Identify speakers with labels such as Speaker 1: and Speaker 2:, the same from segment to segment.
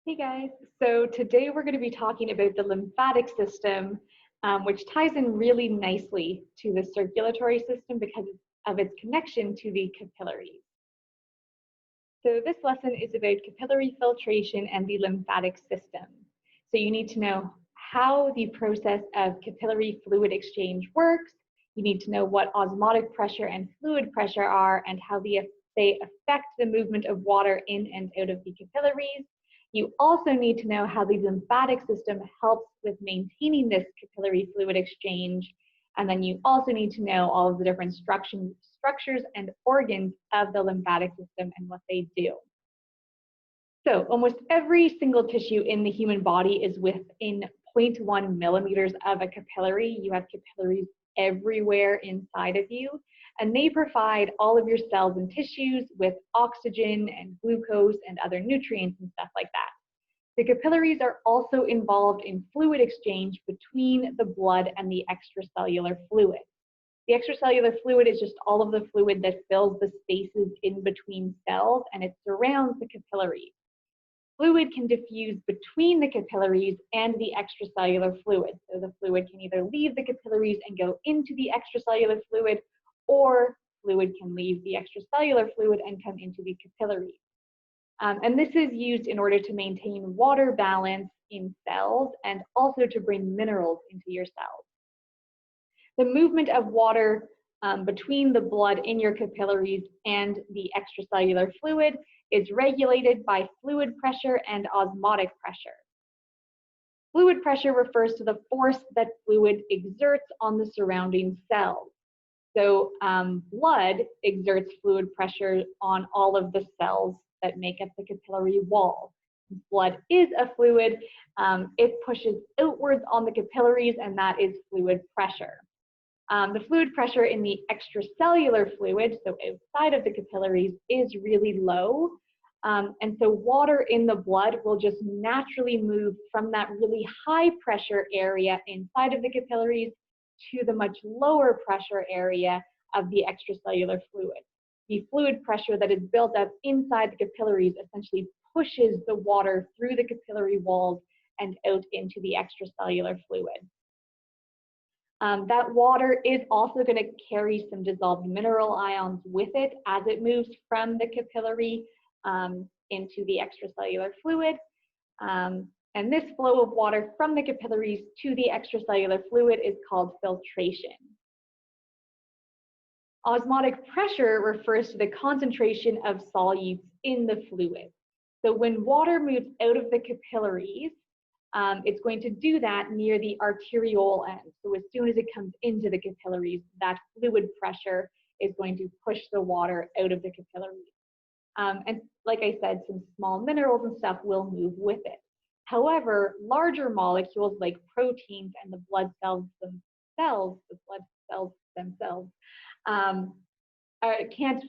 Speaker 1: Hey guys, so today we're going to be talking about the lymphatic system, which ties in really nicely to the circulatory system because of its connection to the capillaries. So this lesson is about capillary filtration and the lymphatic system. So you need to know how the process of capillary fluid exchange works. You need to know what osmotic pressure and fluid pressure are and how they affect the movement of water in and out of the capillaries. You also need to know how the lymphatic system helps with maintaining this capillary fluid exchange. And then you also need to know all of the different structures and organs of the lymphatic system and what they do. So almost every single tissue in the human body is within 0.1 millimeters of a capillary. You have capillaries everywhere inside of you, and they provide all of your cells and tissues with oxygen and glucose and other nutrients and stuff like that. The capillaries are also involved in fluid exchange between the blood and the extracellular fluid. The extracellular fluid is just all of the fluid that fills the spaces in between cells, and it surrounds the capillaries. Fluid can diffuse between the capillaries and the extracellular fluid. So the fluid can either leave the capillaries and go into the extracellular fluid, or fluid can leave the extracellular fluid and come into the capillaries. And this is used in order to maintain water balance in cells and also to bring minerals into your cells. The movement of water between the blood in your capillaries and the extracellular fluid is regulated by fluid pressure and osmotic pressure. Fluid pressure refers to the force that fluid exerts on the surrounding cells. So blood exerts fluid pressure on all of the cells that make up the capillary wall. Blood is a fluid. It pushes outwards on the capillaries, and that is fluid pressure. The fluid pressure in the extracellular fluid, so outside of the capillaries, is really low. And so water in the blood will just naturally move from that really high pressure area inside of the capillaries to the much lower pressure area of the extracellular fluid. The fluid pressure that is built up inside the capillaries essentially pushes the water through the capillary walls and out into the extracellular fluid. That water is also going to carry some dissolved mineral ions with it as it moves from the capillary into the extracellular fluid. And this flow of water from the capillaries to the extracellular fluid is called filtration. Osmotic pressure refers to the concentration of solutes in the fluid. So when water moves out of the capillaries, it's going to do that near the arteriole end. So as soon as it comes into the capillaries, that fluid pressure is going to push the water out of the capillaries. And like I said, some small minerals and stuff will move with it. However, larger molecules like proteins and the blood cells themselves, can't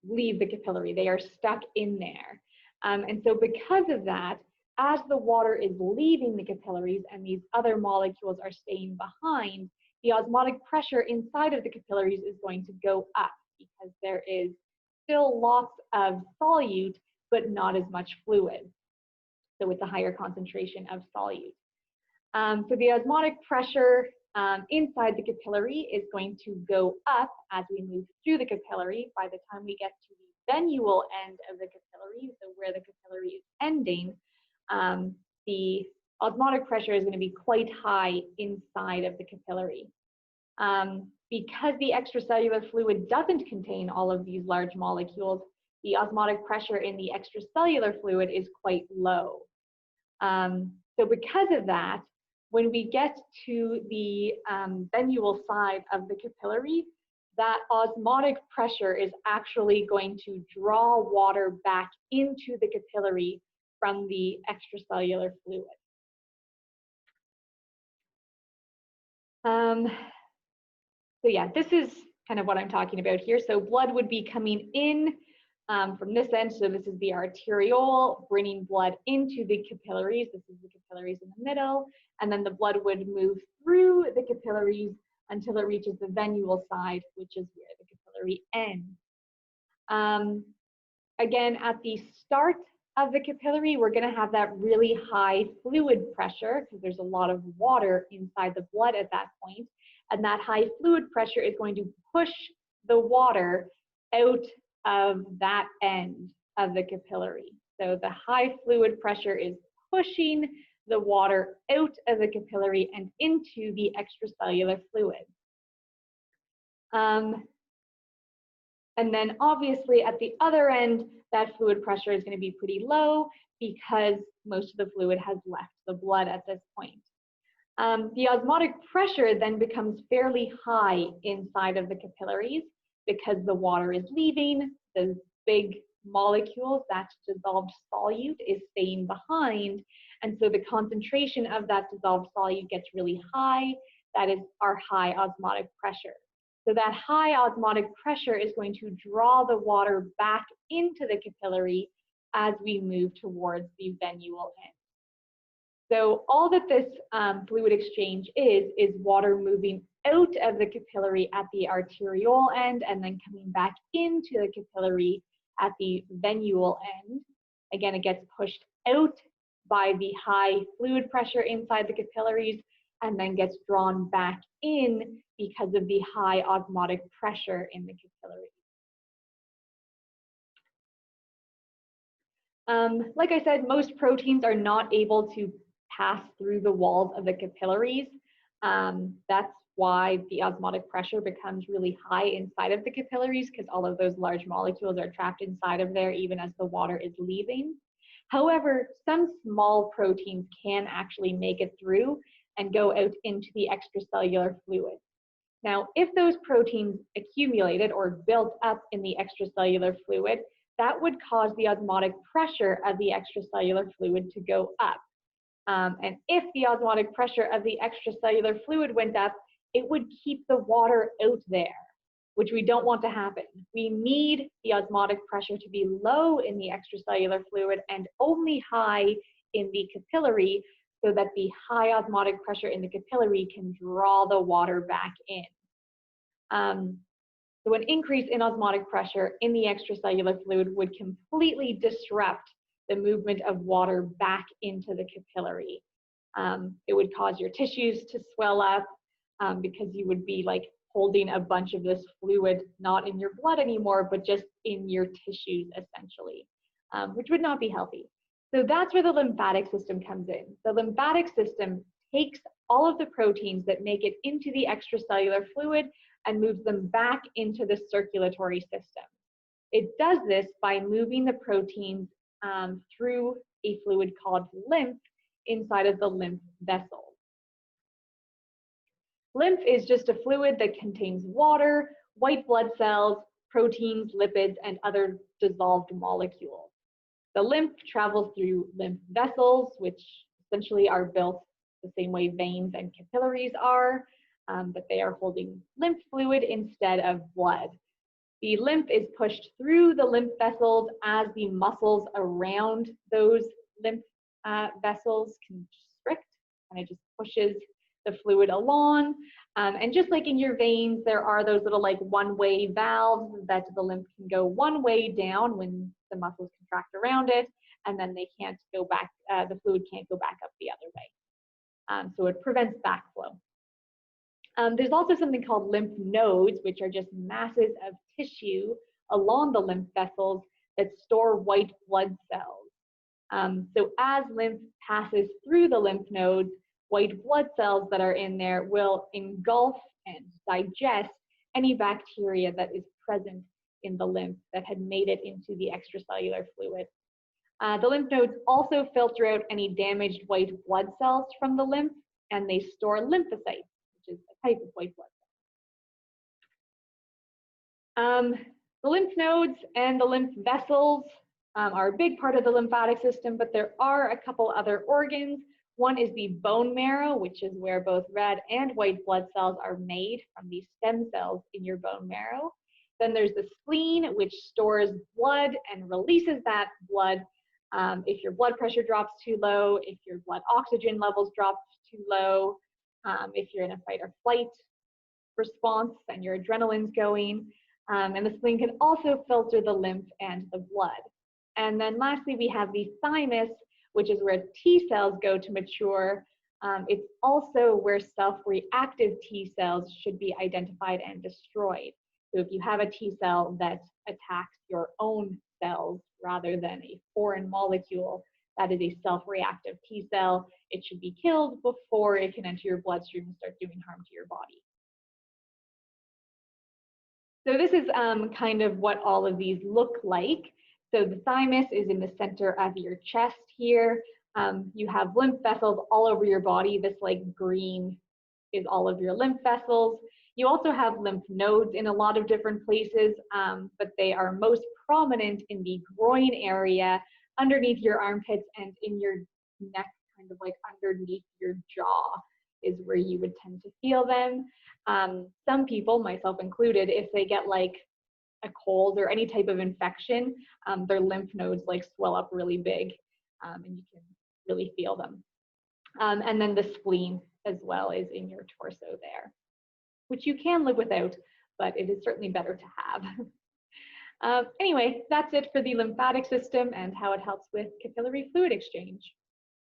Speaker 1: leave the capillary. They are stuck in there. And so because of that, as the water is leaving the capillaries and these other molecules are staying behind, the osmotic pressure inside of the capillaries is going to go up because there is still lots of solute, but not as much fluid. So it's a higher concentration of solute. So the osmotic pressure inside the capillary is going to go up as we move through the capillary. By the time we get to the venule end of the capillary, so where the capillary is ending, the osmotic pressure is going to be quite high inside of the capillary. Because the extracellular fluid doesn't contain all of these large molecules, the osmotic pressure in the extracellular fluid is quite low. So because of that, when we get to the venule side of the capillary, that osmotic pressure is actually going to draw water back into the capillary from the extracellular fluid. So yeah, this is kind of what I'm talking about here. So blood would be coming in from this end. So this is the arteriole, bringing blood into the capillaries. This is the capillaries in the middle. And then the blood would move through the capillaries until it reaches the venule side, which is where the capillary ends. Again, at the start of the capillary, we're going to have that really high fluid pressure because there's a lot of water inside the blood at that point. And that high fluid pressure is going to push the water out of that end of the capillary. So the high fluid pressure is pushing the water out of the capillary and into the extracellular fluid. And then obviously at the other end, that fluid pressure is going to be pretty low because most of the fluid has left the blood at this point. The osmotic pressure then becomes fairly high inside of the capillaries because the water is leaving, the big molecules, that dissolved solute is staying behind, and so the concentration of that dissolved solute gets really high. That is our high osmotic pressure. So that high osmotic pressure is going to draw the water back into the capillary as we move towards the venule end. So all that this fluid exchange is water moving out of the capillary at the arteriole end and then coming back into the capillary at the venule end. Again, it gets pushed out by the high fluid pressure inside the capillaries and then gets drawn back in because of the high osmotic pressure in the capillary. Like I said, most proteins are not able to pass through the walls of the capillaries. That's why the osmotic pressure becomes really high inside of the capillaries, because all of those large molecules are trapped inside of there even as the water is leaving. However, some small proteins can actually make it through and go out into the extracellular fluid. Now, if those proteins accumulated or built up in the extracellular fluid, that would cause the osmotic pressure of the extracellular fluid to go up. And if the osmotic pressure of the extracellular fluid went up, it would keep the water out there, which we don't want to happen. We need the osmotic pressure to be low in the extracellular fluid and only high in the capillary, so that the high osmotic pressure in the capillary can draw the water back in. So an increase in osmotic pressure in the extracellular fluid would completely disrupt the movement of water back into the capillary. It would cause your tissues to swell up because you would be like holding a bunch of this fluid, not in your blood anymore, but just in your tissues essentially, which would not be healthy. So that's where the lymphatic system comes in. The lymphatic system takes all of the proteins that make it into the extracellular fluid and moves them back into the circulatory system. It does this by moving the proteins through a fluid called lymph inside of the lymph vessels. Lymph is just a fluid that contains water, white blood cells, proteins, lipids, and other dissolved molecules. The lymph travels through lymph vessels, which essentially are built the same way veins and capillaries are, but they are holding lymph fluid instead of blood. The lymph is pushed through the lymph vessels as the muscles around those lymph vessels constrict, and it just pushes the fluid along. And just like in your veins, there are those little like one-way valves that the lymph can go one way down when the muscles contract around it, and then they can't go back, the fluid can't go back up the other way. So it prevents backflow. There's also something called lymph nodes, which are just masses of tissue along the lymph vessels that store white blood cells. So as lymph passes through the lymph nodes, white blood cells that are in there will engulf and digest any bacteria that is present in the lymph that had made it into the extracellular fluid. The lymph nodes also filter out any damaged white blood cells from the lymph, and they store lymphocytes, which is a type of white blood cell. The lymph nodes and the lymph vessels are a big part of the lymphatic system, but there are a couple other organs. One is the bone marrow, which is where both red and white blood cells are made from the stem cells in your bone marrow. Then there's the spleen, which stores blood and releases that blood if your blood pressure drops too low, if your blood oxygen levels drop too low, if you're in a fight or flight response and your adrenaline's going. And the spleen can also filter the lymph and the blood. And then lastly, we have the thymus, which is where T cells go to mature. It's also where self-reactive T cells should be identified and destroyed. So if you have a T cell that attacks your own cells rather than a foreign molecule, that is a self-reactive T cell. It should be killed before it can enter your bloodstream and start doing harm to your body. So this is kind of what all of these look like. So the thymus is in the center of your chest here. You have lymph vessels all over your body. This like green is all of your lymph vessels. You also have lymph nodes in a lot of different places, but they are most prominent in the groin area, underneath your armpits, and in your neck, kind of like underneath your jaw is where you would tend to feel them. Some people, myself included, if they get like a cold or any type of infection, their lymph nodes like swell up really big, and you can really feel them. And then the spleen as well is in your torso there, which you can live without, but it is certainly better to have. Anyway, that's it for the lymphatic system and how it helps with capillary fluid exchange.